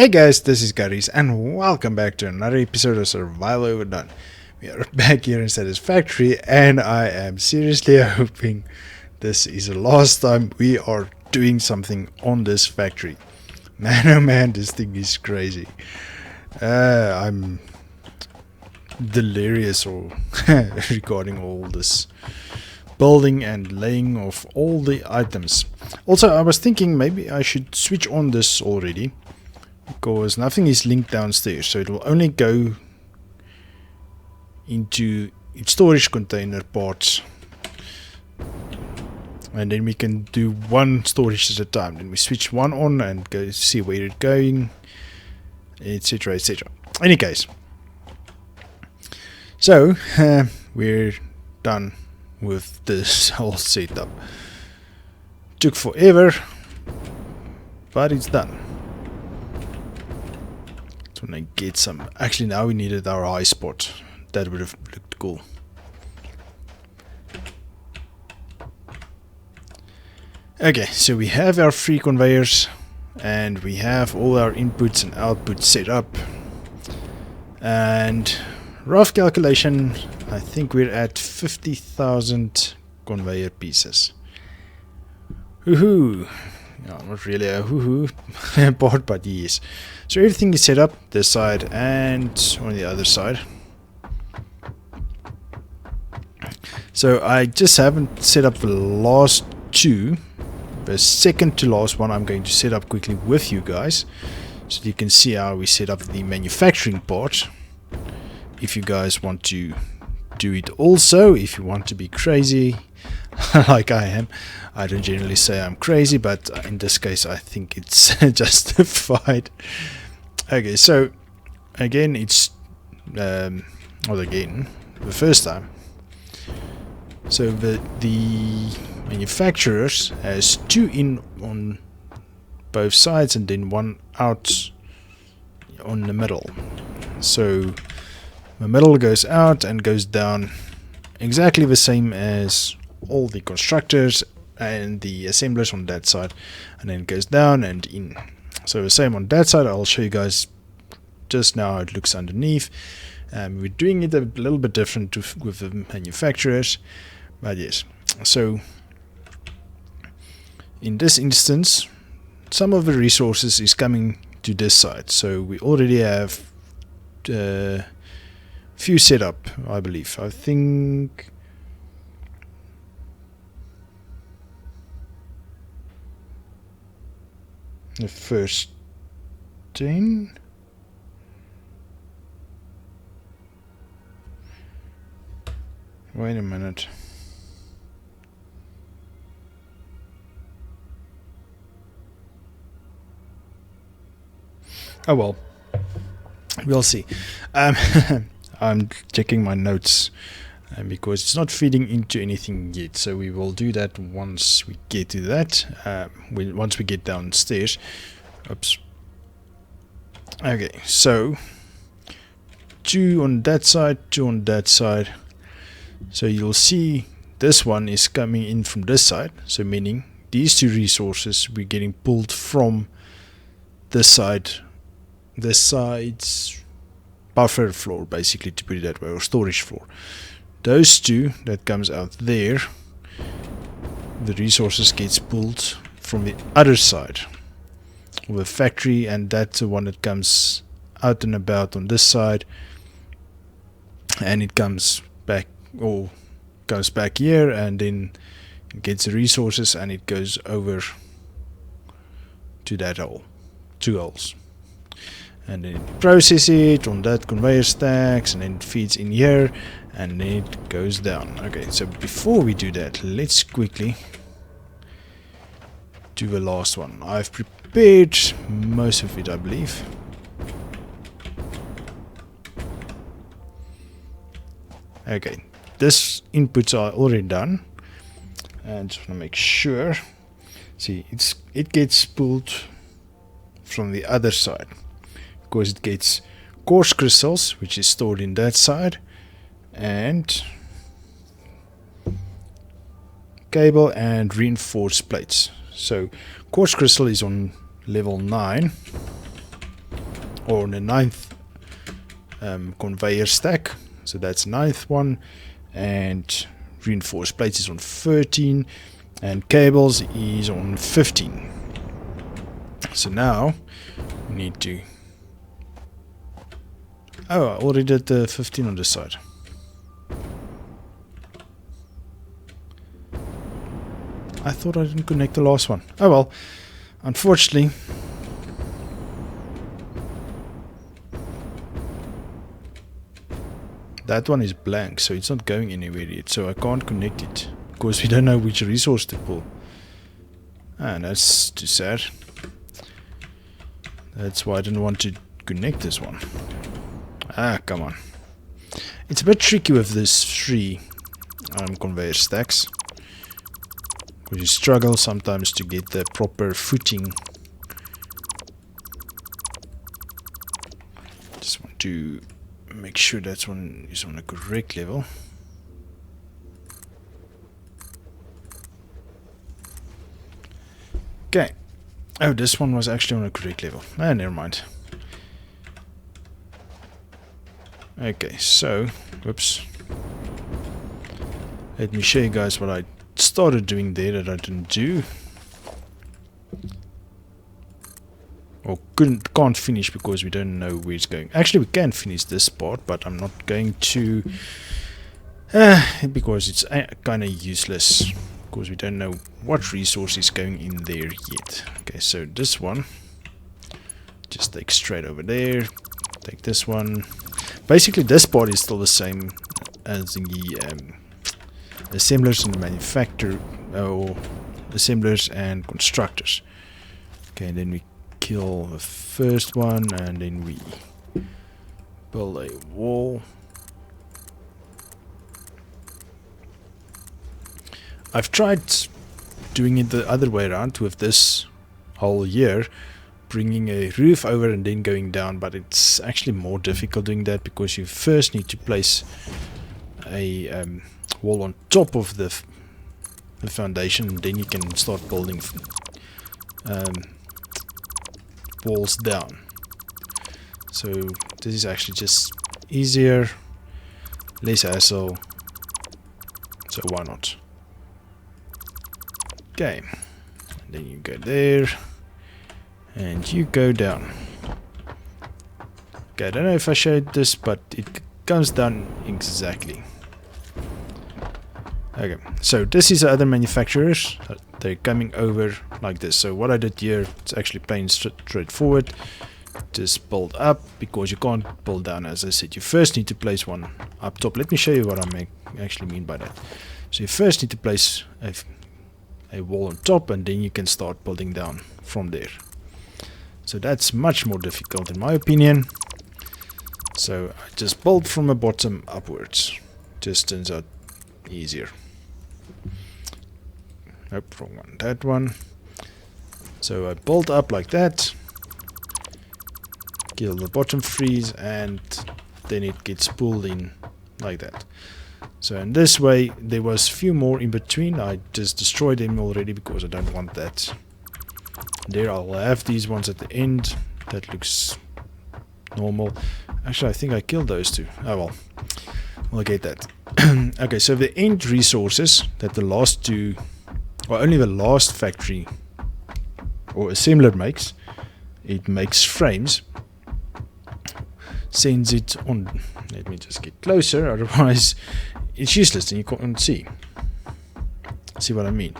Hey guys, this is Garies and welcome back to another episode of Survival Overdone. We are back here in Satisfactory and I am seriously hoping this is the last time we are doing something on this factory. Man oh man, this thing is crazy. I'm delirious regarding all this building and laying of all the items. Also, I was thinking maybe I should switch on this already, because nothing is linked downstairs, so it will only go into its storage container parts, and then we can do one storage at a time. Then we switch one on and go see where it's going, etc, etc. Any case, so we're done with this whole setup. Took forever, but it's done. When I get some, actually now we needed our high spot. That would have looked cool. Okay, so we have our free conveyors and we have all our inputs and outputs set up, and rough calculation, I think we're at 50,000 conveyor pieces. Woohoo! No, not really a hoo-hoo part, but yes. So everything is set up this side and on the other side. So I just haven't set up the last two. The second to last one I'm going to set up quickly with you guys, so you can see how we set up the manufacturing part. If you guys want to do it also, if you want to be crazy like I am. I don't generally say I'm crazy, but in this case I think it's justified. Okay, so again it's the first time. So the manufacturers has two in on both sides and then one out on the middle. So the middle goes out and goes down exactly the same as all the constructors and the assemblers on that side, and then it goes down and in. So the same on that side. I'll show you guys just now how it looks underneath. We're doing it a little bit different with the manufacturers, but yes. So in this instance, some of the resources is coming to this side, so we already have few set up, I believe. I think the first 10. Wait a minute. Oh well, we'll see. I'm checking my notes because it's not feeding into anything yet, so we will do that once we get to that. Once we get downstairs. Oops. Okay, so two on that side, two on that side. So you'll see this one is coming in from this side, so meaning these two resources we're getting pulled from this side, this side's buffer floor, basically, to put it that way, or storage floor. Those two that comes out there, the resources gets pulled from the other side of the factory, and that's the one that comes out and about on this side, and it comes back, or goes back here, and then it gets the resources and it goes over to that hole, two holes, and then it processes it on that conveyor stacks, and then it feeds in here, and then it goes down. Okay, so before we do that, let's quickly do the last one. I've prepared most of it, I believe. Okay, this inputs are already done, and just want to make sure. See, it gets pulled from the other side, because it gets quartz crystals, which is stored in that side, and cable and reinforced plates. So quartz crystal is on level 9, or on the 9th conveyor stack. So that's 9th one, and reinforced plates is on 13, and cables is on 15. So now we need to... Oh, I already did the 15 on this side. I thought I didn't connect the last one. Oh well, unfortunately. That one is blank, so it's not going anywhere yet, so I can't connect it. Because we don't know which resource to pull. And that's too sad. That's why I didn't want to connect this one. Ah, come on. It's a bit tricky with this 3 conveyor stacks. Because you struggle sometimes to get the proper footing. Just want to make sure that one is on the correct level. Okay. Oh, this one was actually on the correct level. Ah, never mind. Okay, so, whoops. Let me show you guys what I started doing there that I didn't do. Or can't finish because we don't know where it's going. Actually, we can finish this part, but I'm not going to... because it's kind of useless. Because we don't know what resource is going in there yet. Okay, so this one. Just take straight over there. Take this one. Basically, this part is still the same as the assemblers and the manufacturer, or assemblers and constructors. Okay, then we kill the first one, and then we build a wall. I've tried doing it the other way around with this hole here, bringing a roof over and then going down, but it's actually more difficult doing that because you first need to place a wall on top of the foundation, and then you can start building walls down. So this is actually just easier, less hassle, so why not? Okay, and then you go there and you go down. Okay, I don't know if I showed this, but it comes down exactly. Okay, so this is the other manufacturers. They're coming over like this. So what I did here, it's actually plain straightforward. Just build up, because you can't build down. As I said, you first need to place one up top. Let me show you what I actually mean by that. So you first need to place a wall on top, and then you can start building down from there. So that's much more difficult in my opinion. So I just build from the bottom upwards. Just turns out easier. Nope, wrong one. That one. So I build up like that. Kill the bottom freeze, and then it gets pulled in like that. So in this way, there was few more in between. I just destroyed them already because I don't want that. There I'll have these ones at the end. That looks normal. Actually, I think I killed those two. Oh well, we'll get that. Okay, so the end resources that the last two, or only the last factory or assembler makes, it makes frames, sends it on. Let me just get closer, otherwise it's useless and you can't see what I mean.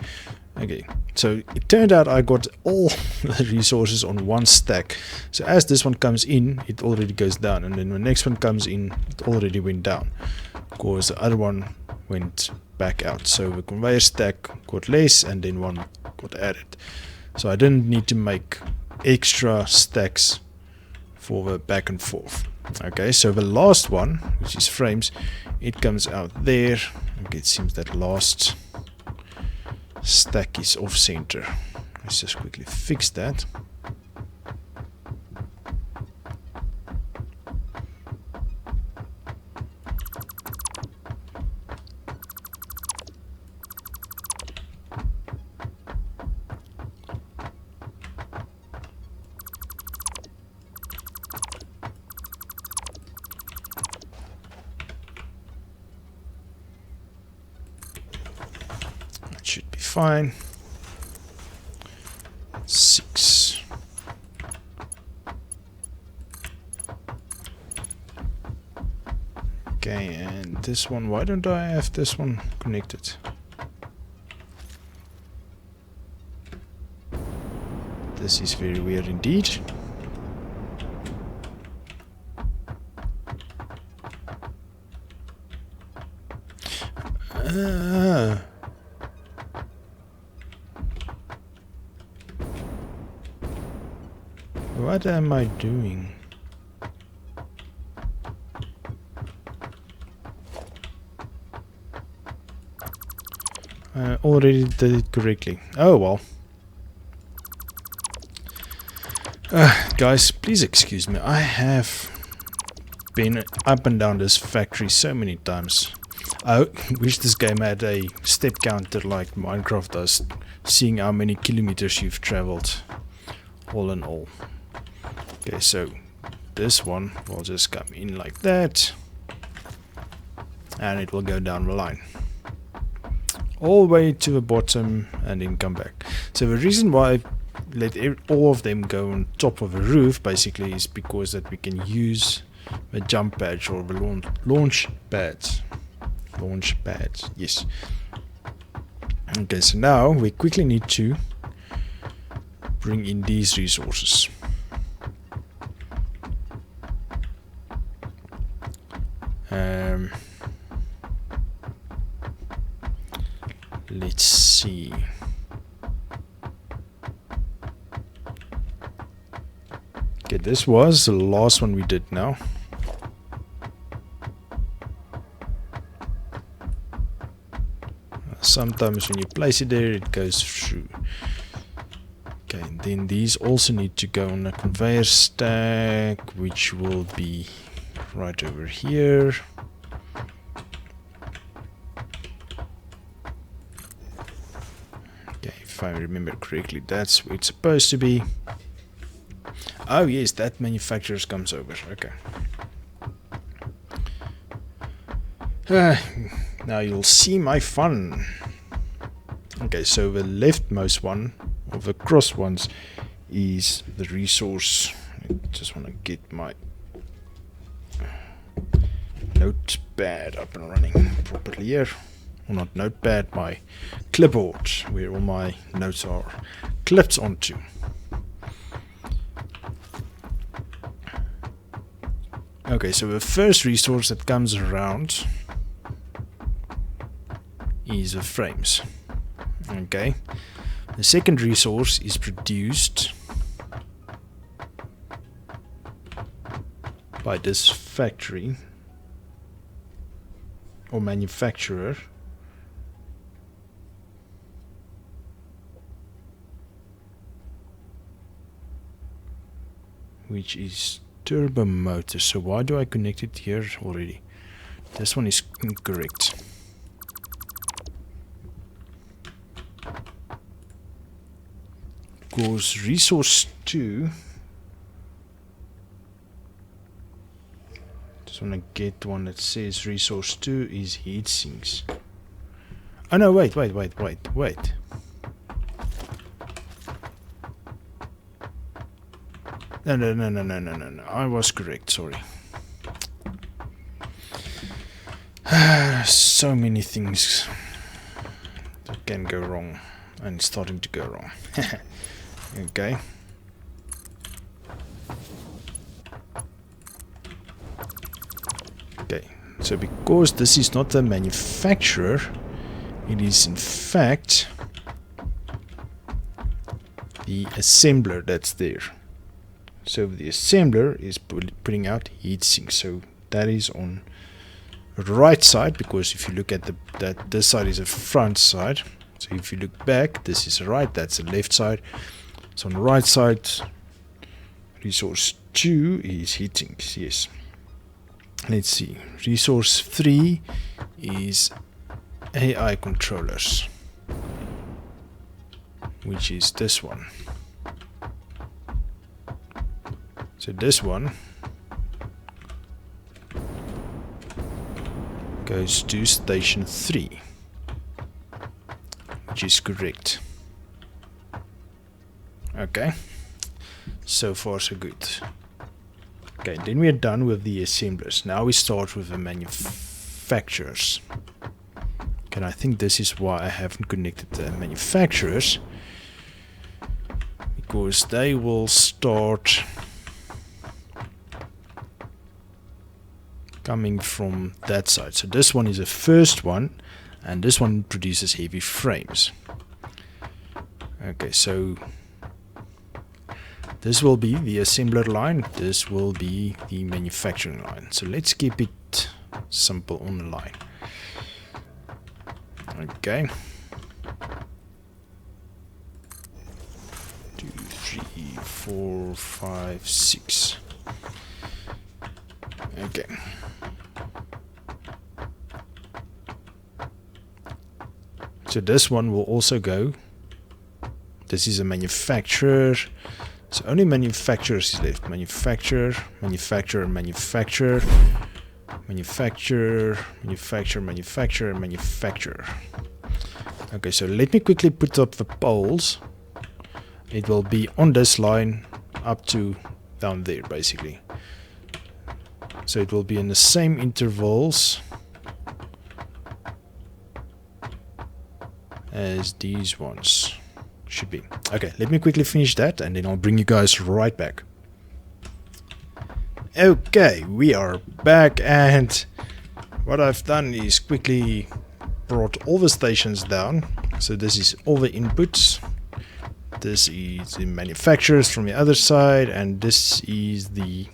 Okay, so it turned out I got all the resources on one stack. So as this one comes in, it already goes down, and then when the next one comes in, it already went down because the other one went back out. So the conveyor stack got less, and then one got added. So I didn't need to make extra stacks for the back and forth. Okay, so the last one, which is frames, it comes out there. Okay, it seems that last stack is off center. Let's just quickly fix that. should be fine. 6. Okay, and this one, why don't I have this one connected? This is very weird indeed. What am I doing? I already did it correctly. Oh well. Guys, please excuse me. I have been up and down this factory so many times. I wish this game had a step counter like Minecraft does, seeing how many kilometers you've traveled, all in all. Okay, so this one will just come in like that, and it will go down the line, all the way to the bottom, and then come back. So the reason why I let all of them go on top of the roof, basically, is because that we can use the jump pads or the launch pads. Launch pads, yes. Okay, so now we quickly need to bring in these resources. Let's see. Okay, this was the last one we did now. Sometimes when you place it there, it goes through. Okay, and then these also need to go on a conveyor stack, which will be right over here. Okay, if I remember correctly, that's where it's supposed to be. Oh yes, that manufacturer comes over. Okay. Now you'll see my fun. Okay, so the leftmost one of the cross ones is the resource. I just want to get my notepad up and running properly here. Well, not notepad, my clipboard, where all my notes are clipped onto. Okay, so the first resource that comes around is the frames. Okay, the second resource is produced by this factory or manufacturer, which is turbo motor. So why do I connect it here already? This one is incorrect. Because resource 2, just want to get one that says resource 2 is heat sinks. Oh no, wait. No. I was correct, sorry. So many things that can go wrong, and it's starting to go wrong. Okay. Okay, so because this is not the manufacturer, it is in fact the assembler that's there. So the assembler is putting out heat sinks. So that is on the right side, because if you look at this side is the front side. So if you look back, this is the right, that's the left side. So on the right side, resource 2 is heat sinks, yes. Let's see, resource 3 is AI controllers, which is this one. So this one goes to station 3, which is correct. Okay, so far so good. Okay, then we are done with the assemblers. Now we start with the manufacturers. Okay, and I think this is why I haven't connected the manufacturers, because they will start coming from that side. So this one is the first one, and this one produces heavy frames. Okay, so this will be the assembler line, this will be the manufacturing line. So let's keep it simple on the line. Okay. 2, 3, 4, 5, 6. Okay. So this one will also go. This is a manufacturer. So only manufacturers is left. Manufacturer, manufacturer, manufacturer, manufacturer, manufacturer, manufacturer, manufacturer. Okay, so let me quickly put up the poles. It will be on this line up to down there, basically. So it will be in the same intervals as these ones should be. Okay, let me quickly finish that and then I'll bring you guys right back. Okay, we are back, and what I've done is quickly brought all the stations down. So this is all the inputs, this is the manufacturers from the other side, and this is the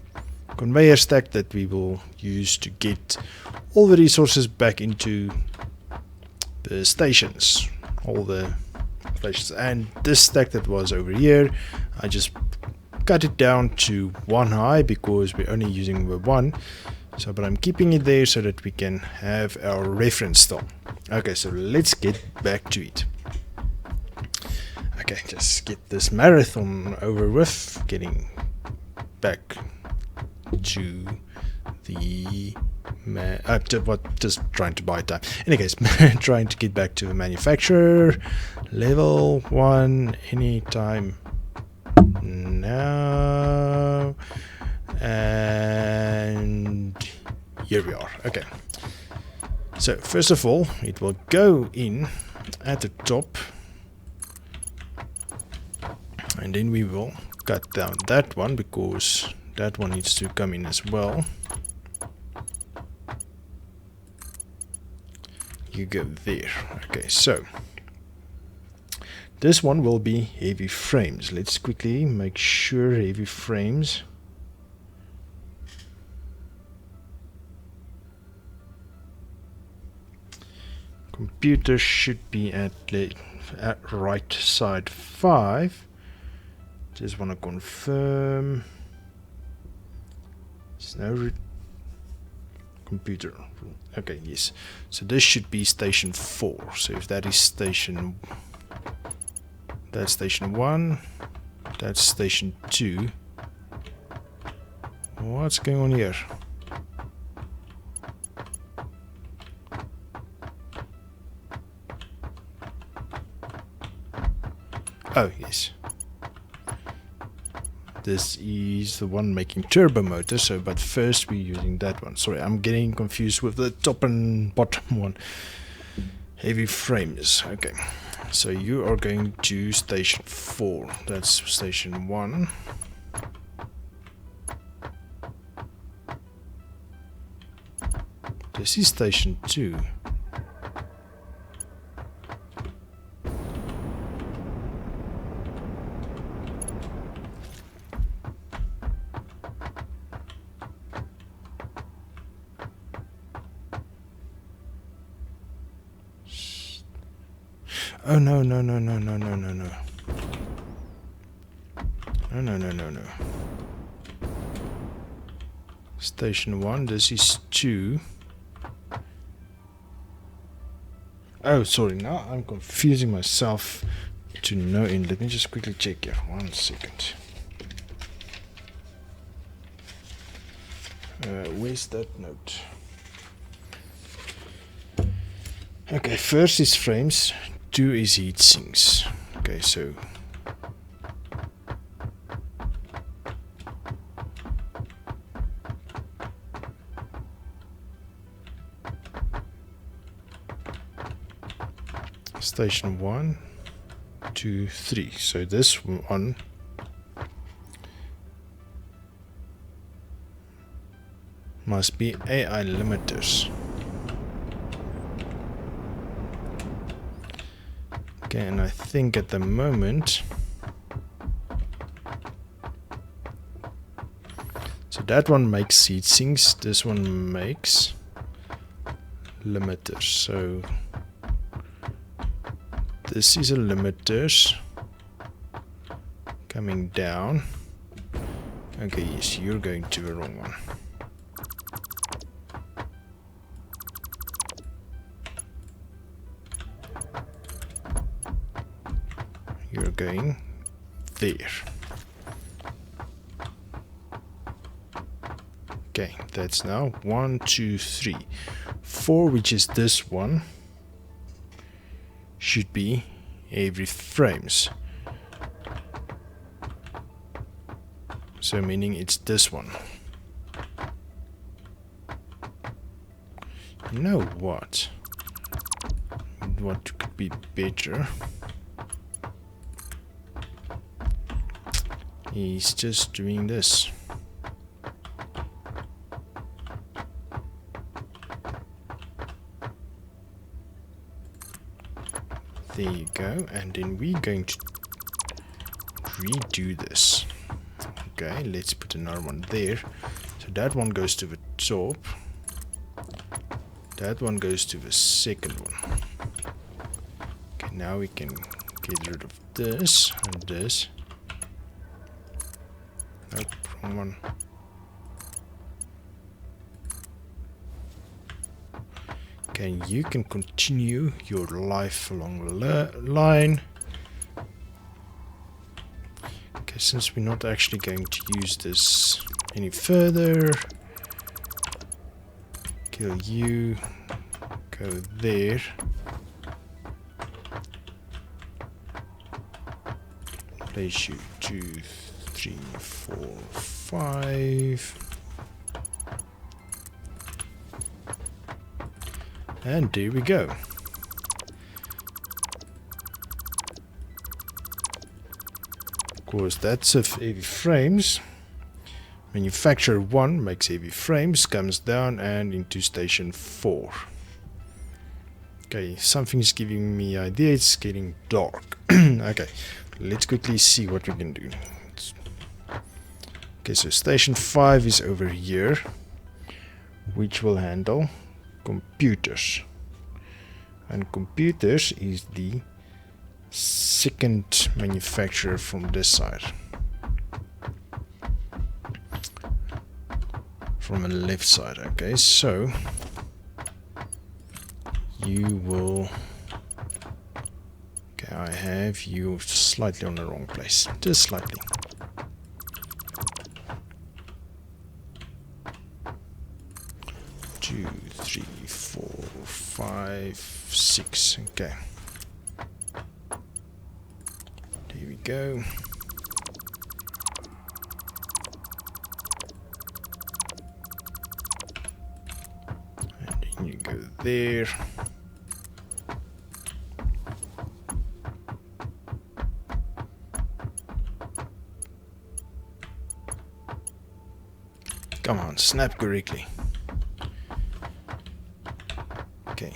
conveyor stack that we will use to get all the resources back into the stations, all the stations. And this stack that was over here, I just cut it down to 1 high because we're only using the 1. So, but I'm keeping it there so that we can have our reference still. Okay, so let's get back to it. Okay, just get this marathon over with, getting back to the just trying to buy time. In any case, trying to get back to the manufacturer. Level 1 anytime now. And here we are. Okay. So first of all, it will go in at the top. And then we will cut down that one because that one needs to come in as well. You go there. Okay, so this one will be heavy frames. Let's quickly make sure heavy frames. Computer should be at right side 5. Just want to confirm. There's no computer. Okay, yes. So this should be station 4. So if that is station, that's station 1. That's station 2. What's going on here? Oh, yes. This is the one making turbo motor, so but first we're using that one. Sorry, I'm getting confused with the top and bottom one. Heavy frames. Okay. So you are going to station 4. That's station 1. This is station 2. Oh no. No. Station 1, this is 2. Oh, sorry, now I'm confusing myself to no end. Let me just quickly check here. 1 second. Where's that note? Okay, first is frames, do is heat sinks. Okay, so station 1, 2, 3. So this one must be AI limiters. Okay, and I think at the moment, so that one makes heat sinks, this one makes limiters. So this is a limiters coming down. Okay, yes, you're going to the wrong one. You're going there. Okay, that's now 1, 2, 3. 4, which is this one, should be every frames. So meaning it's this one. You know what? What could be better? He's just doing this. There you go, and then we're going to redo this. Okay, let's put another one there. So that one goes to the top. That one goes to the second one. Okay, now we can get rid of this and this. Nope, wrong one. Okay, you can continue your life along the line. Okay, since we're not actually going to use this any further, kill you, go there. Place you 2, 3, 4, 5. And there we go. Of course, that's of heavy frames. Manufacturer 1 makes heavy frames, comes down and into station 4. Okay, something's giving me idea. It's getting dark. Okay, let's quickly see what we can do. Okay, so station 5 is over here, which will handle computers. And computers is the second manufacturer from this side. From the left side. Okay, so you will... Okay, I have you slightly on the wrong place. Just slightly. Two, 3, 4, 5, 6. Okay. There we go. And then you go there. Come on, snap correctly. Okay.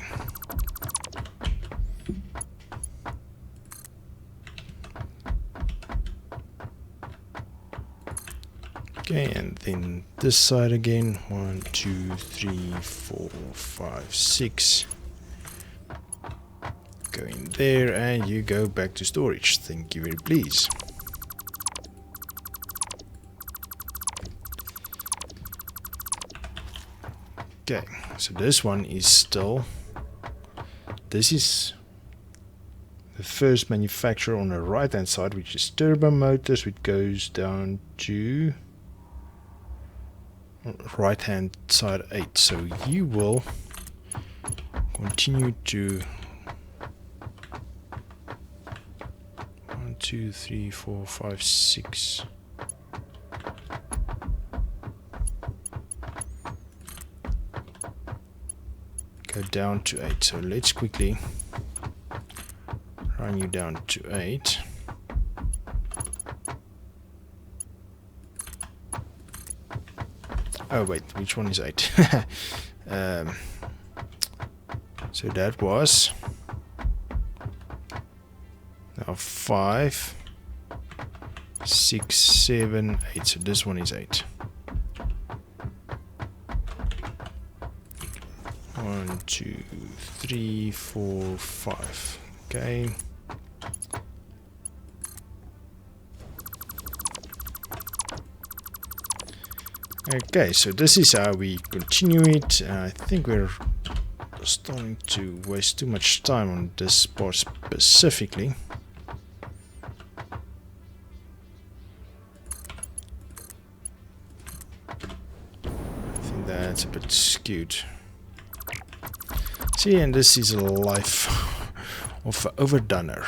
Okay, and then this side again. 1, 2, 3, 4, 5, 6. Go in there and you go back to storage. Thank you very please. Okay, so this one is still... This is the first manufacturer on the right hand side, which is turbo motors, which goes down to right hand side 8. So you will continue to 2, 3, 4, 5, 6. Go down to 8. So let's quickly run you down to 8. Oh wait, which one is 8? So that was now 5, 6, 7, 8. So this one is 8. 1, 2, 3, 4, 5. Okay. Okay, so this is how we continue it. I think we're starting to waste too much time on this part specifically. I think that's a bit skewed. See, and this is a life of an overdoner.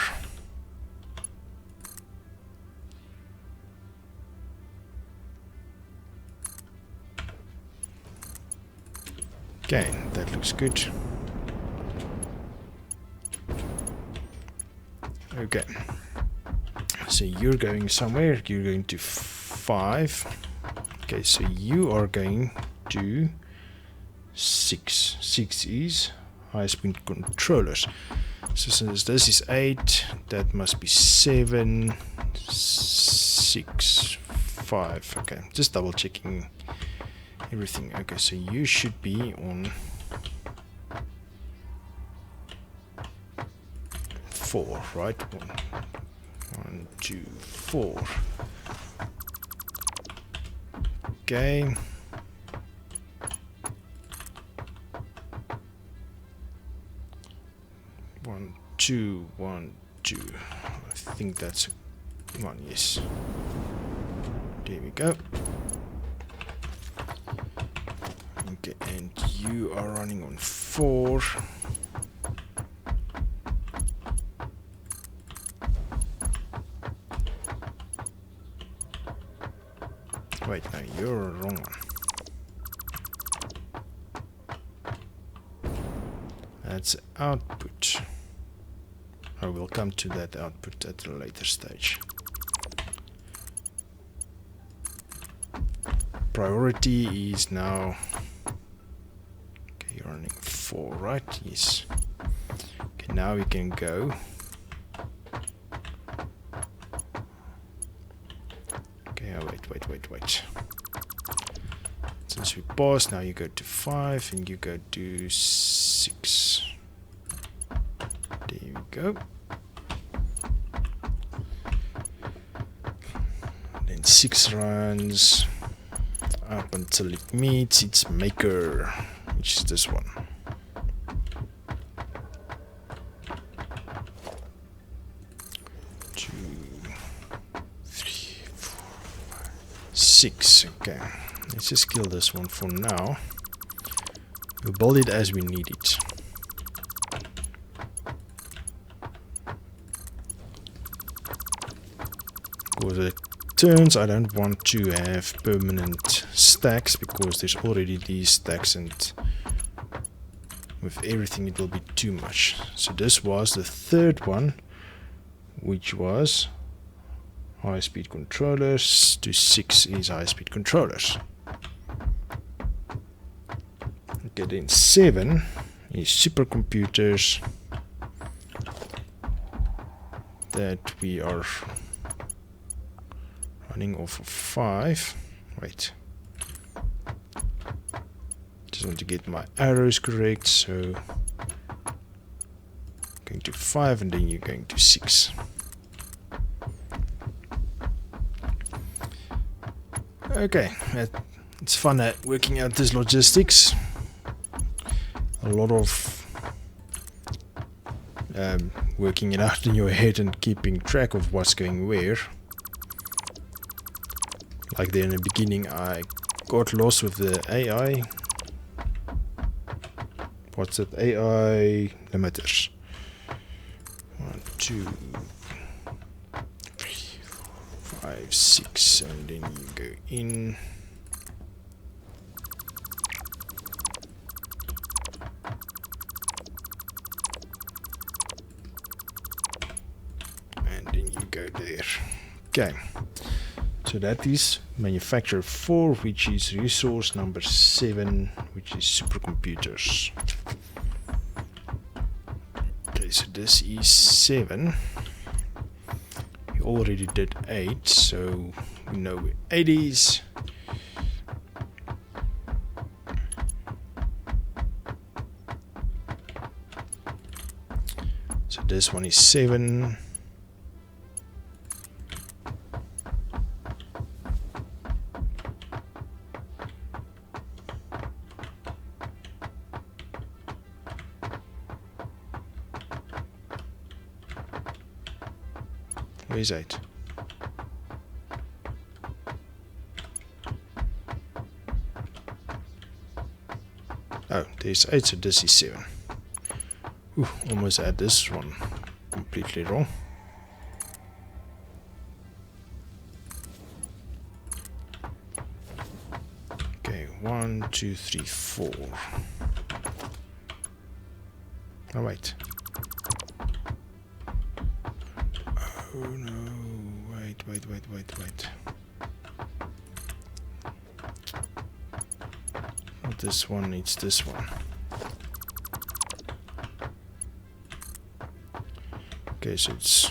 Okay, that looks good. Okay, so you're going somewhere. You're going to 5. Okay, so you are going to 6. 6 is high-speed controllers. So since this is 8, that must be 7, 6, 5. Okay, just double checking everything. Okay, so you should be on 4, right? 1, 2, 4. Okay. One, two, 1, 2. I think that's one. Yes. There we go. Okay, and you are running on 4. Wait, no, you're wrong one. That's output. I will come to that output at a later stage. Priority is now. Okay, you're running 4, right? Yes. Okay, now we can go. Okay, oh, wait. Since we paused, now you go to 5 and you go to 6. There we go. Then 6 runs up until it meets its maker, which is this one. 2, 3, 4, 5, 6. Okay, let's just kill this one for now. We'll build it as we need it. Because it turns, I don't want to have permanent stacks because there's already these stacks, and with everything it will be too much. So this was the third one, which was high-speed controllers. To 6 is high-speed controllers. Okay, then 7 is supercomputers that we are running off of 5. Wait. Just want to get my arrows correct, so going to 5 and then you're going to 6. Okay, it's fun working out this logistics. A lot of working it out in your head and keeping track of what's going where. Like there in the beginning, I got lost with the AI. What's that? AI limiters. 1, 2, 5, 6, and then you go in. And then you go there. Okay. So that is manufacturer 4, which is resource number 7, which is supercomputers. Okay, so this is 7. We already did 8, so we know where 8 is. So this one is 7. Where's 8? Oh, there's 8, so this is 7. Ooh, almost had this one completely wrong. Okay, 1, 2, 3, 4. Oh, wait. Oh no, wait. Not this one, it's this one. Okay, so it's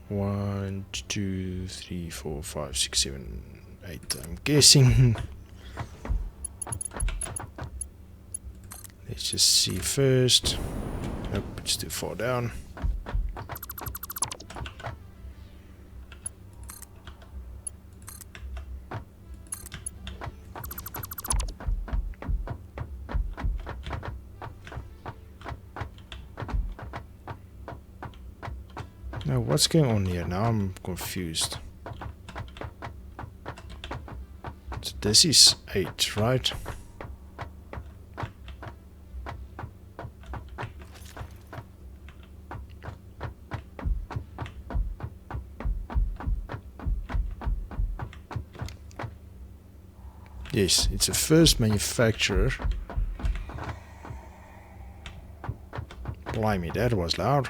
1, 2, 3, 4, 5, 6, 7, 8, I'm guessing. Let's just see first. Nope, it's too far down. Now what's going on here? Now I'm confused. So this is 8, right? Yes, it's a first manufacturer. Blimey, that was loud.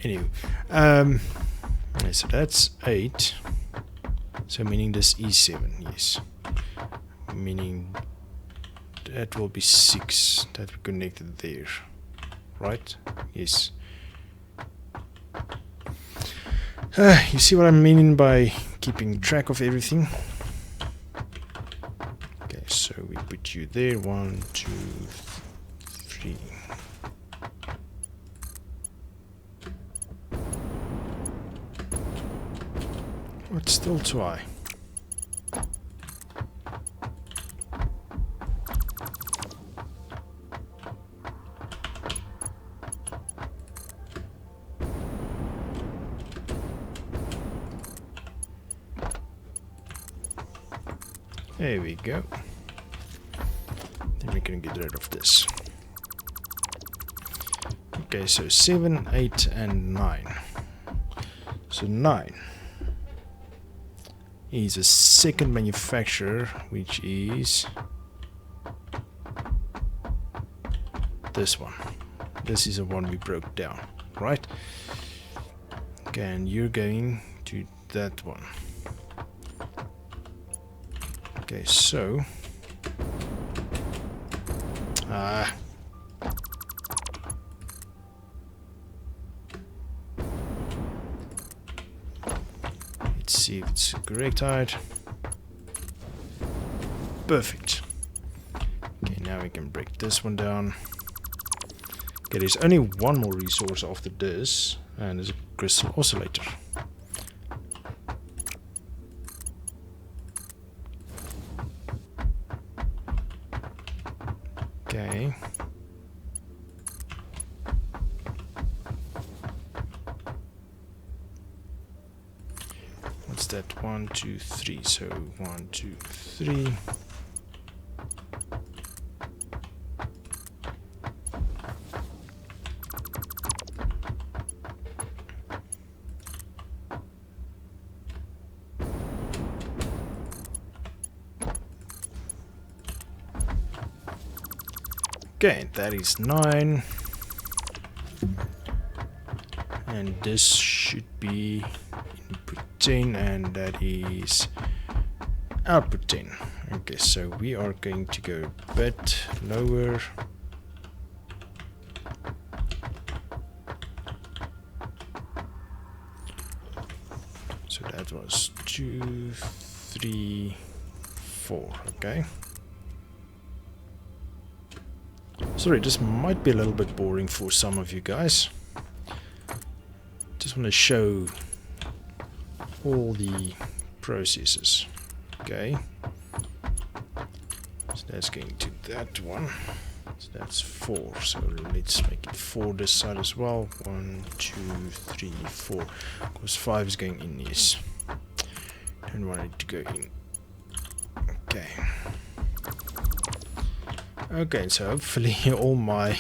Anyway, okay, so that's 8. So meaning this is 7, yes. Meaning that will be 6 that we connected there, right? Yes. You see what I'm meaning by keeping track of everything? Okay, so we put you there. 1, 2, 3. But still too high. There we go. Then we can get rid of this. Okay, so 7, 8, and 9. So 9 is a second manufacturer, which is this one. This is the one we broke down, right? Okay, and you're going to that one. Okay, so let's see if it's the correct height. Perfect. Okay, now we can break this one down. Okay, there's only one more resource after this, and there's a crystal oscillator. Okay. What's that? 1, 2, 3. So 1, 2, 3. Okay, that is 9. And this should be input 10, and that is output 10. Okay, so we are going to go a bit lower. So that was 2, 3, 4. Okay. Sorry, this might be a little bit boring for some of you guys. Just want to show all the processes. Okay. So that's going to that one. So that's 4. So let's make it 4 this side as well. 1, 2, 3, 4. Because 5 is going in this. Don't want it to go in. Okay. Okay, so hopefully all my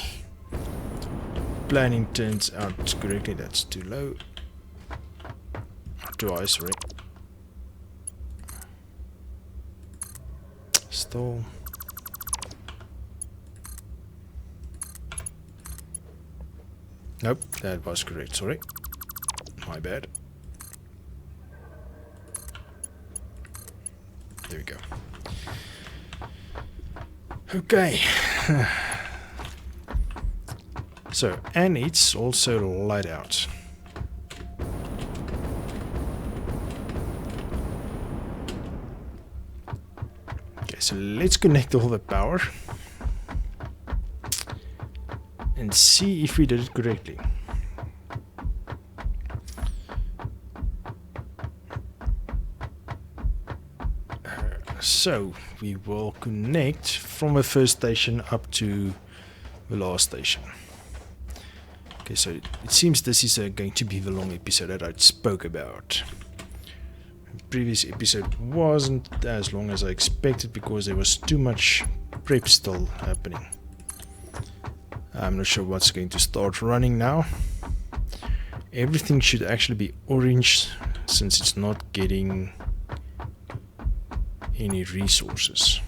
planning turns out correctly. That's too low. Too high, sorry. Still. Nope, that was correct, sorry. My bad. There we go. Okay. So, and it's also light out. Okay, so let's connect all the power and see if we did it correctly. So we will connect from the first station up to the last station. Okay, so it seems this is going to be the long episode that I spoke about. The previous episode wasn't as long as I expected because there was too much prep still happening. I'm not sure what's going to start running now. Everything should actually be orange since it's not getting any resources.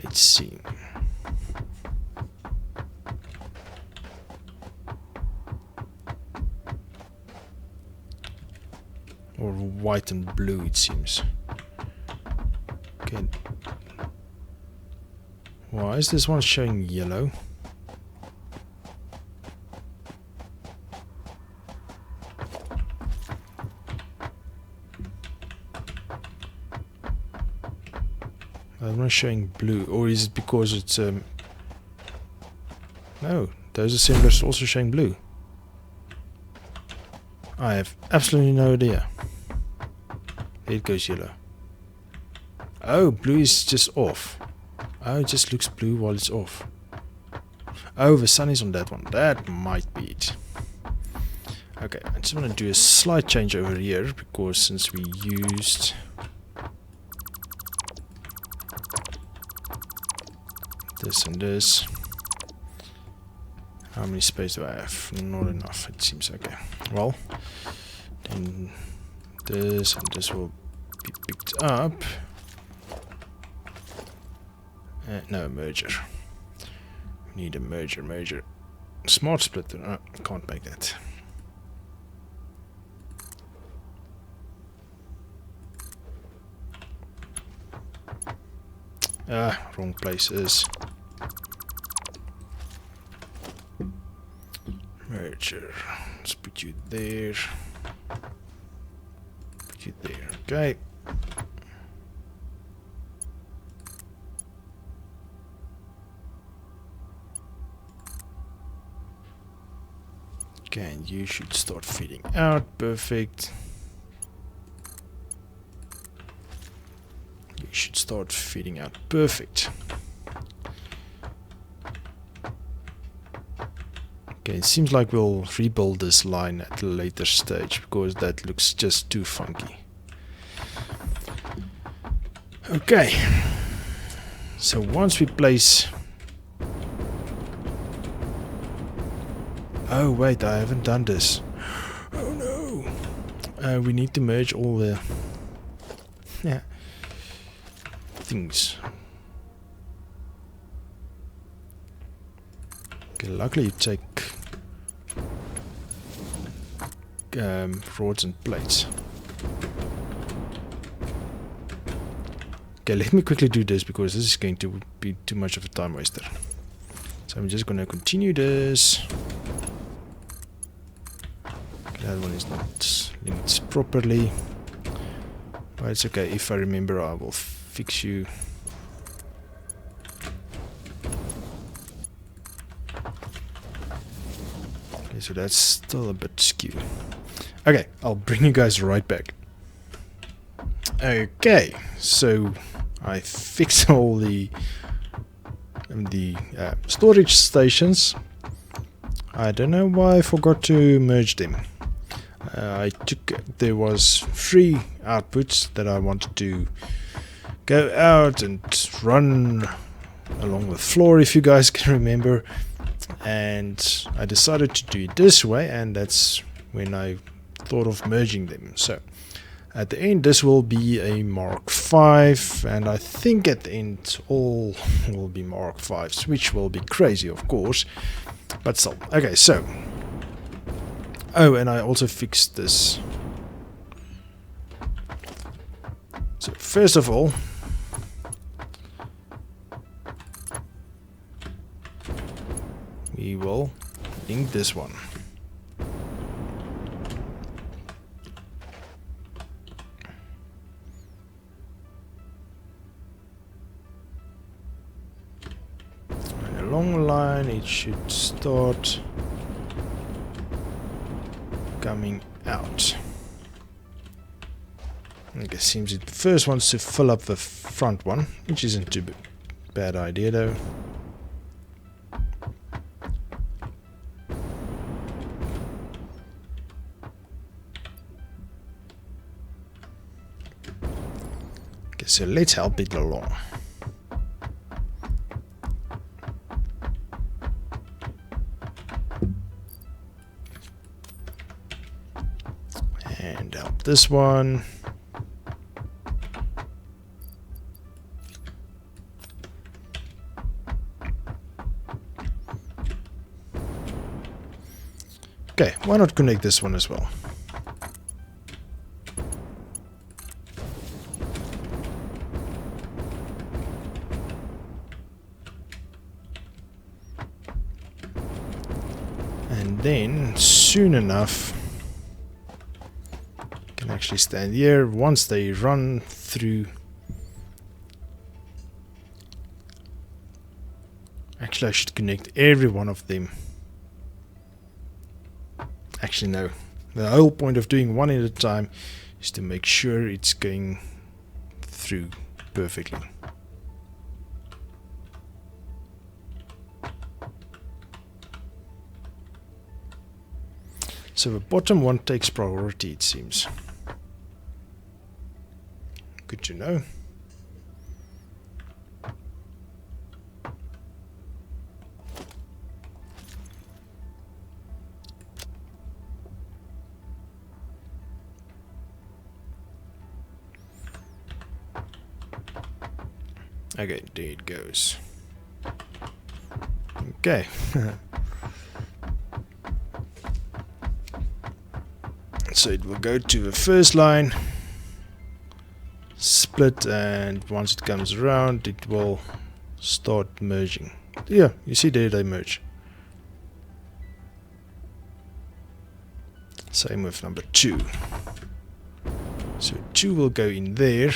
Let's see. Or white and blue it seems. Okay. Why is this one showing yellow? I'm not showing blue, or is it because it's no, those assemblers are also showing blue. I have absolutely no idea. There it goes yellow. Oh, blue is just off. Oh, it just looks blue while it's off. Oh, the sun is on that one. That might be it. Okay, I just want to do a slight change over here because since we used this and this. How many space do I have? Not enough, it seems. Okay. Well, then this and this will be picked up. No, merger. We need a merger. Smart splitter. No, can't make that. Wrong places. Merger. Let's put you there. Put you there. Okay. Okay, and you should start feeding out. Perfect. You should start feeding out. Perfect. Okay, it seems like we'll rebuild this line at a later stage because that looks just too funky. Okay. So once we place... Oh wait, I haven't done this. Oh no! We need to merge all the... Yeah. things. Okay, luckily you take rods and plates. Okay, let me quickly do this because this is going to be too much of a time waster. So I'm just going to continue this. Okay, that one is not linked properly. But it's okay. If I remember, I will fix you. Okay, so that's still a bit skew. Okay, I'll bring you guys right back. Okay, so I fixed all the storage stations. I don't know why I forgot to merge them. There was 3 outputs that I wanted to go out and run along the floor, if you guys can remember, and I decided to do it this way, and that's when I thought of merging them. So at the end this will be a Mark V, and I think at the end all will be Mark Vs, which will be crazy of course, but still. Okay, so oh, and I also fixed this. So first of all, we will link this one. And along the line it should start coming out. Okay, seems it first wants to fill up the front one, which isn't too bad idea though. Okay, so let's help it along. And help this one. Okay, why not connect this one as well? And then soon enough can actually stand here. Once they run through, actually I should connect every one of them. Actually no, the whole point of doing one at a time is to make sure it's going through perfectly. So the bottom one takes priority, it seems. Good to know. Okay, there it goes. Okay. So it will go to the first line, split, and once it comes around it will start merging. Yeah, you see there they merge. Same with number 2. So 2 will go in there.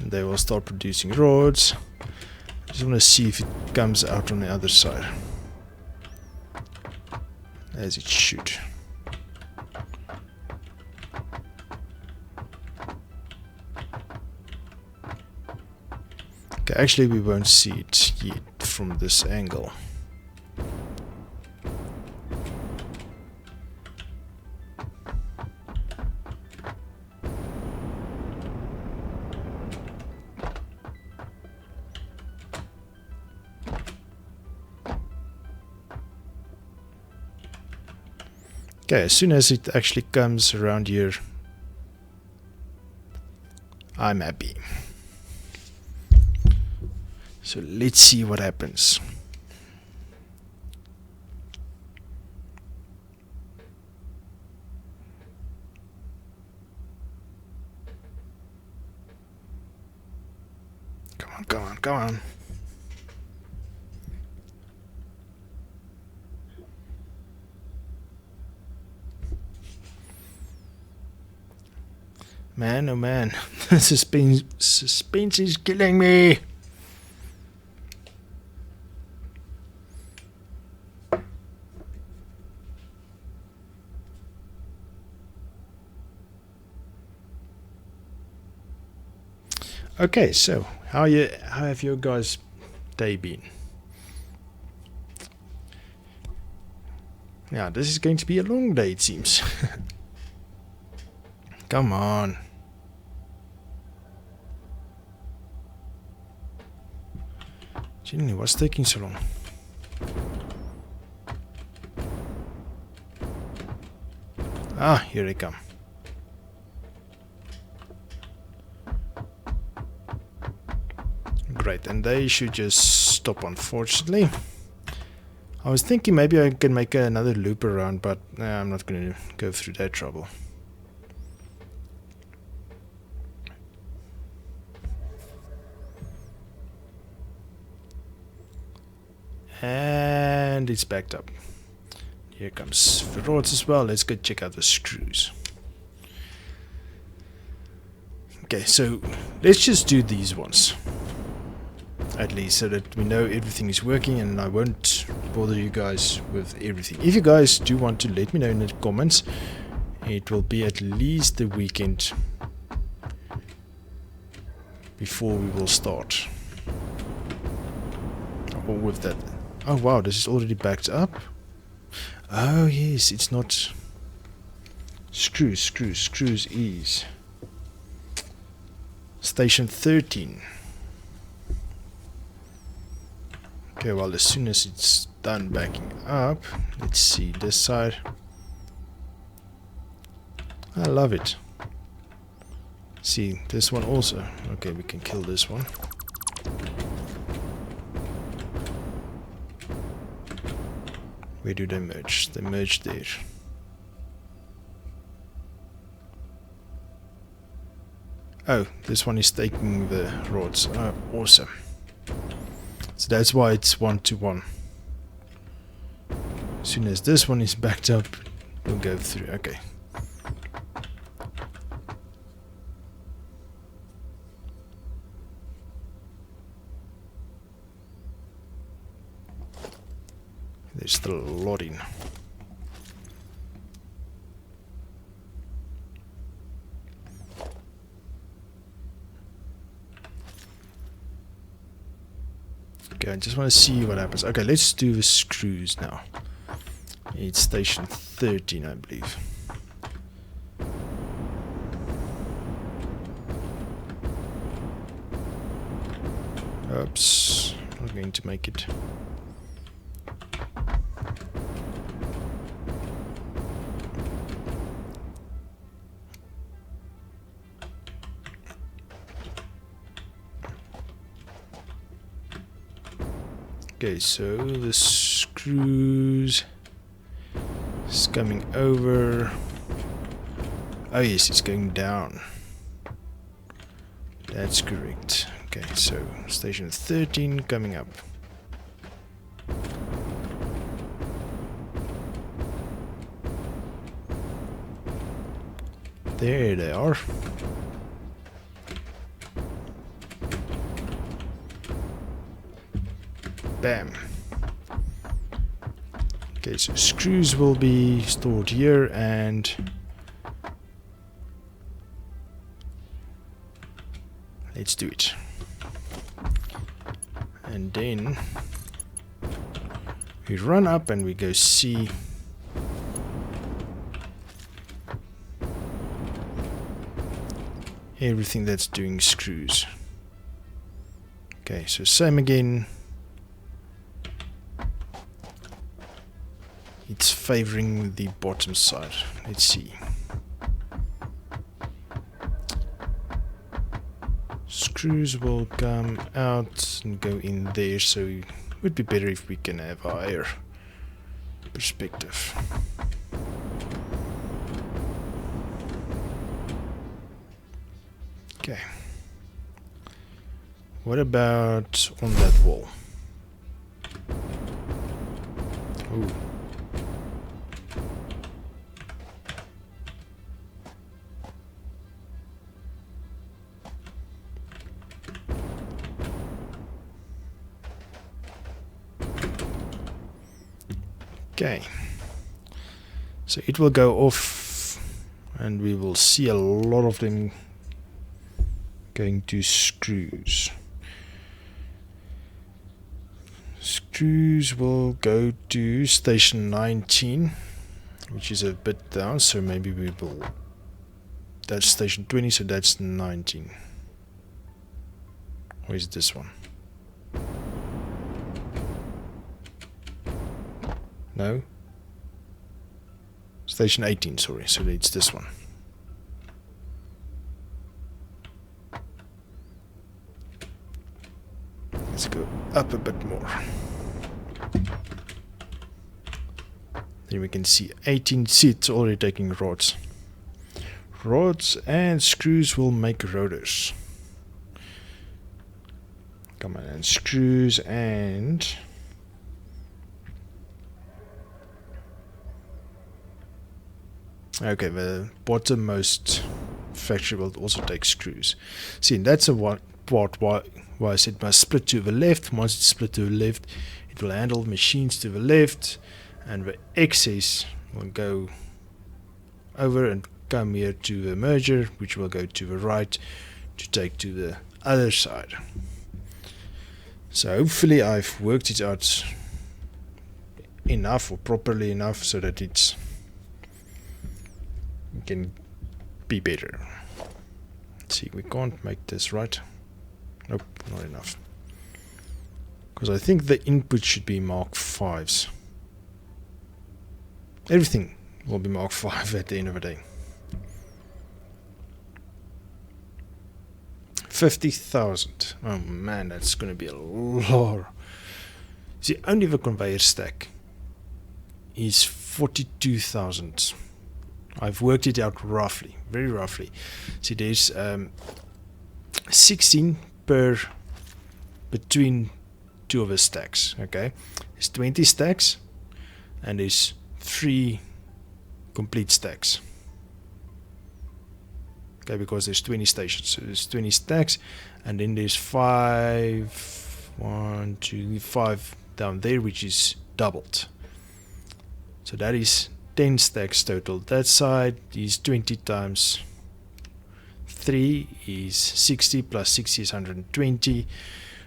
And they will start producing rods. I just want to see if it comes out on the other side. As it should. Okay, actually we won't see it yet from this angle. Okay, as soon as it actually comes around here, I'm happy. So let's see what happens. Come on, come on, come on. Man, oh man, the suspense is killing me. Okay, so how have your guys' day been? Yeah, this is going to be a long day, it seems. Come on. Gee, what's taking so long? Ah, here they come. Great, and they should just stop, unfortunately. I was thinking maybe I can make another loop around, but I'm not going to go through that trouble. And it's backed up. Here comes the rods as well. Let's go check out the screws. Okay, so let's just do these ones. At least so that we know everything is working and I won't bother you guys with everything. If you guys do want to let me know in the comments, it will be at least the weekend before we will start. Or with that. Oh wow, this is already backed up. Oh yes, it's not screws is station 13. Okay, well, as soon as it's done backing up, let's see this side. I love it. See this one also. Okay, we can kill this one. Where do they merge? They merge there. Oh, this one is taking the rods. Oh, awesome. So that's why it's 1-to-1. As soon as this one is backed up, we'll go through. Okay. There's still a lot in. Okay, I just want to see what happens. Okay, let's do the screws now. It's station 13, I believe. Oops, not going to make it. Okay, so the screws is coming over. Oh yes, it's going down. That's correct. Okay, so station 13 coming up. There they are. Bam. Okay, so screws will be stored here and let's do it. And then we run up and we go see everything that's doing screws. Okay, so same again. It's favoring the bottom side. Let's see. screws will come out and go in there, so it would be better if we can have a higher perspective. Okay. What about on that wall? Ooh. Okay, so it will go off and we will see a lot of them going to screws. Screws will go to station 19, which is a bit down, so maybe we will, that's station 20, so that's 19. Where's this one? No? Station 18, sorry, so it's this one. Let's go up a bit more. Then we can see 18 seats already taking rods. Rods and screws will make rotors. Come on, and screws and... Okay, the bottommost factory will also take screws. See, that's a one part why I said must split to the left. Once it's split to the left, it will handle machines to the left, and the excess will go over and come here to the merger, which will go to the right to take to the other side. So hopefully I've worked it out enough or properly enough so that it can be better. Let's see, we can't make this right. Nope, not enough. Because I think the input should be Mark 5s. Everything will be Mark 5 at the end of the day. 50,000. Oh man, that's going to be a lot. See, only the conveyor stack is 42,000. I've worked it out roughly, very roughly. See, there's 16 per between two of the stacks. Okay, there's 20 stacks, and there's 3 complete stacks. Okay, because there's 20 stations, so there's 20 stacks, and then there's 5 down there, which is doubled. So that is 10 stacks total. That side is 20 times 3 is 60, plus 60 is 120.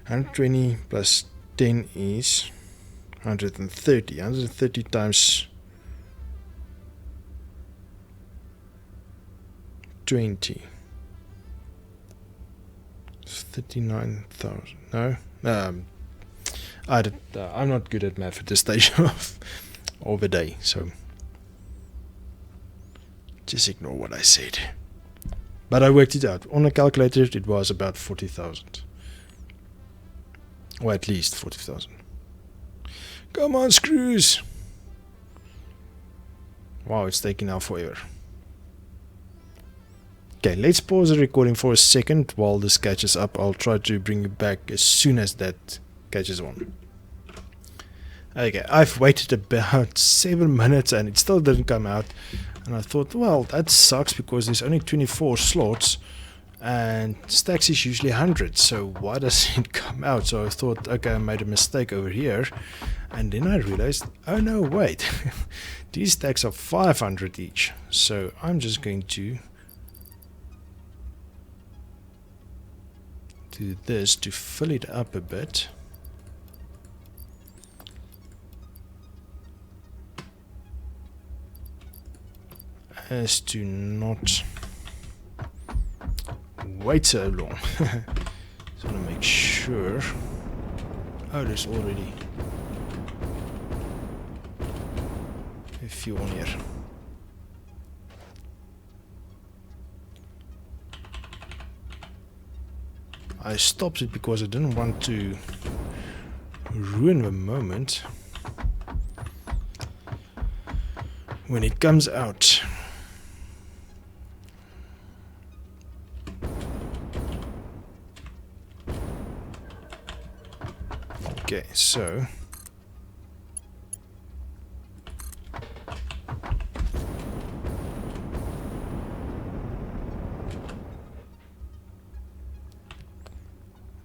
120 plus 10 is 130. 130 times 20. 39,000. No, I'm not good at math at this stage of the day, so just ignore what I said. But I worked it out. On a calculator, it was about 40,000. Or at least 40,000. Come on, screws! Wow, it's taking now forever. Okay, let's pause the recording for a second while this catches up. I'll try to bring you back as soon as that catches on. Okay, I've waited about 7 minutes and it still didn't come out. And I thought, well, that sucks because there's only 24 slots and stacks is usually 100. So why does it come out? So I thought, okay, I made a mistake over here. And then I realized, oh no, wait. These stacks are 500 each. So I'm just going to do this to fill it up a bit. As to not wait so long. Just want to make sure. Oh, there's already a few on here. I stopped it because I didn't want to ruin the moment when it comes out. Okay, so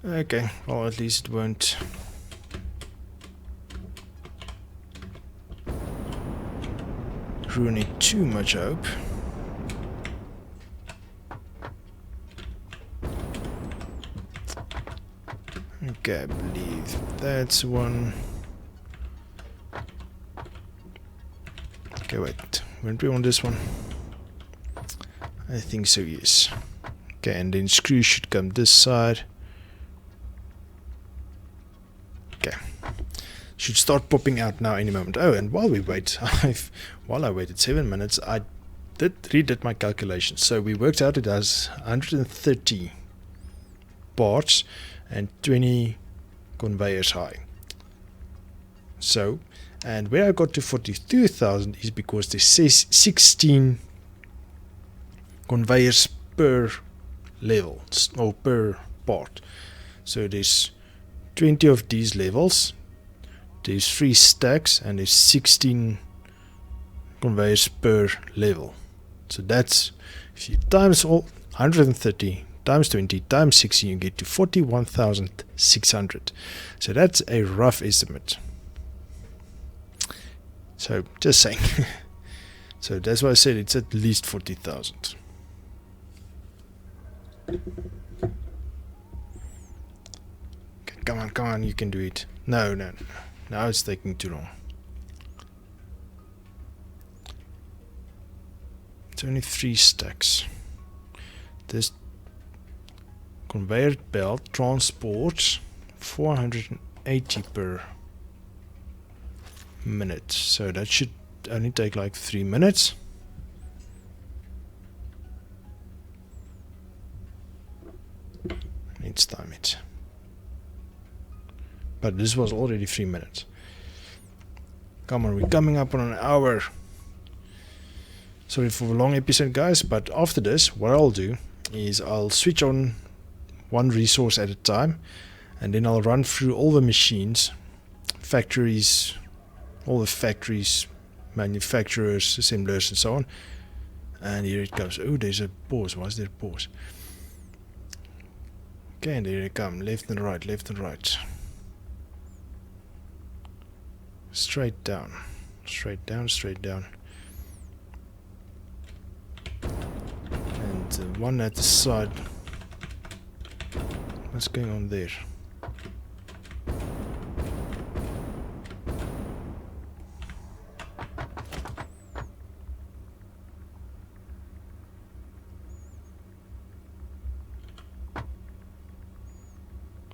okay, well, at least it won't ruin it too much, I hope. Okay, I believe that's one. Okay, wait, weren't we on this one? I think so, yes. Okay, and then screws should come this side. Okay, should start popping out now any moment. Oh, and while we wait, while I waited 7 minutes, I redid my calculations. So we worked out it as 130 parts and 20 conveyors high. So, and where I got to 42,000 is because there says 16 conveyors per level or per part. So there's 20 of these levels, there's 3 stacks, and there's 16 conveyors per level. So that's, if you times all 130 times 20 times 16, you get to 41,600. So that's a rough estimate. So just saying. So that's why I said it's at least 40,000. Okay, come on, you can do it. No. Now it's taking too long. It's only 3 stacks. This conveyor belt transports 480 per minute. So that should only take like 3 minutes. Let's time it. But this was already 3 minutes. Come on, we're coming up on an hour. Sorry for the long episode, guys, but after this, what I'll do is I'll switch on one resource at a time, and then I'll run through all the machines, factories, all the factories, manufacturers, assemblers, and so on. And here it goes. Oh, there's a pause. Why is there a pause? Okay, and there they come. Left and right, left and right. Straight down. Straight down, straight down. And one at the side. What's going on there?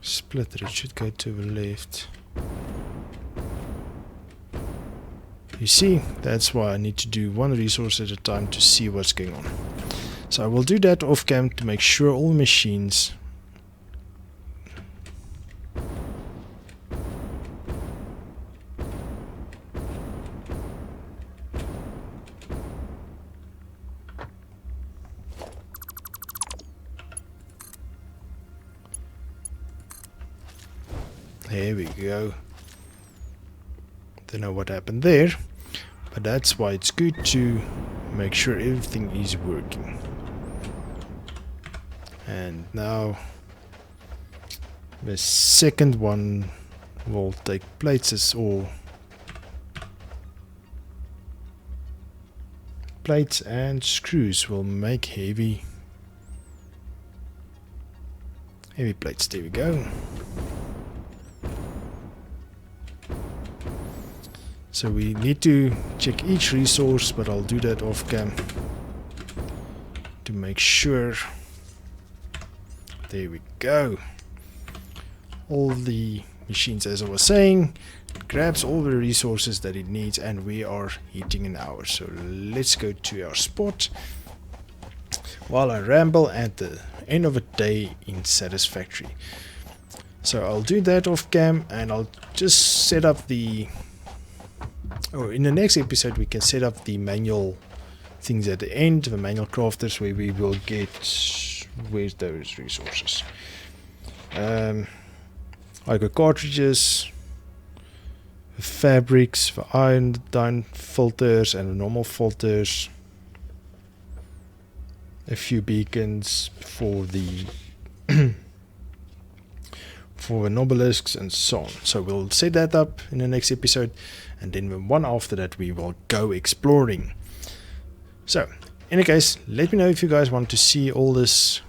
Splitter, it should go to the left. You see, that's why I need to do one resource at a time to see what's going on. So I will do that off cam to make sure all machines there we go. Don't know what happened there, but that's why it's good to make sure everything is working. And now the second one will take plates or plates and screws will make heavy plates. There we go. So we need to check each resource, but I'll do that off cam to make sure. There we go. All the machines, as I was saying, grabs all the resources that it needs, and we are hitting an hour. So let's go to our spot while I ramble at the end of a day in Satisfactory. So I'll do that off cam, and I'll just set up the, or in the next episode we can set up the manual things at the end, the manual crafters, where we will get, where's those resources? I got cartridges, fabrics for iron down filters and normal filters, a few beacons for the for the obelisks and so on. So we'll set that up in the next episode, and then the one after that we will go exploring. So in any case, let me know if you guys want to see all this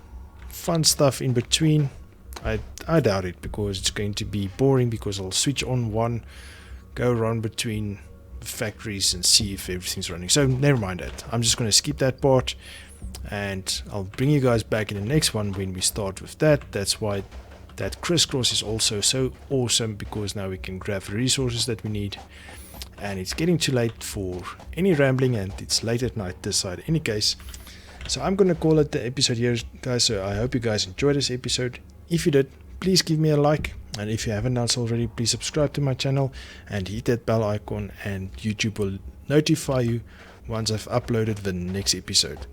fun stuff in between. I doubt it, because it's going to be boring, because I'll switch on one, go around between factories and see if everything's running. So never mind that. I'm just going to skip that part, and I'll bring you guys back in the next one when we start with that. That's why that crisscross is also so awesome, because now we can grab the resources that we need. And it's getting too late for any rambling, and it's late at night this side in any case. So I'm going to call it the episode here, guys. So I hope you guys enjoyed this episode. If you did, please give me a like, and if you haven't done so already, please subscribe to my channel and hit that bell icon, and YouTube will notify you once I've uploaded the next episode.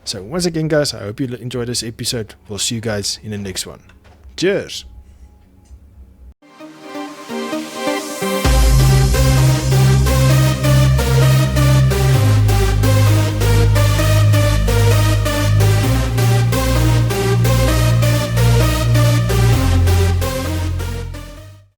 So once again, guys, I hope you enjoyed this episode. We'll see you guys in the next one. Cheers!